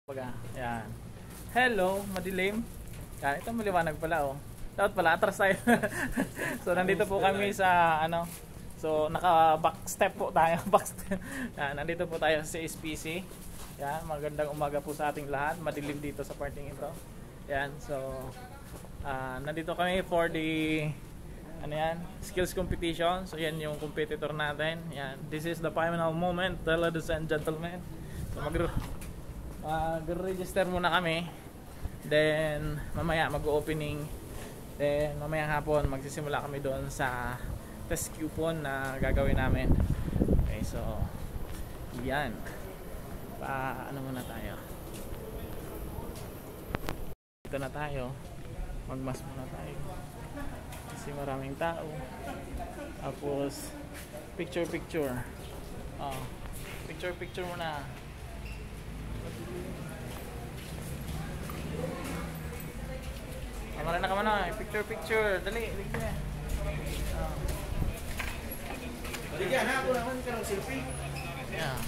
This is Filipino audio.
Yan. Hello, madilim. Yan, ito maliwanag pala oh. Dapat pala atras tayo. So nandito po kami sa ano. So naka back step po tayo, back step. Yan, nandito po tayo sa SPC. Yan, magandang umaga po sa ating lahat. Madilim dito sa parting ito. Yan, so nandito kami for the ano yan, skills competition. So yan yung competitor natin. Yan, this is the final moment, ladies and gentlemen. So mag-register muna kami. Then mamaya mag-opening. Then mamaya hapon magsisimula kami doon sa test coupon na gagawin namin. Okay, so yan. Ano muna tayo? Dito na tayo. Magmas muna tayo. Kasi maraming tao. Tapos picture. Picture muna. Kamara na ka muna. Picture. Dali. Dali. Bigyan na ako naman ka ng selfie. Yeah.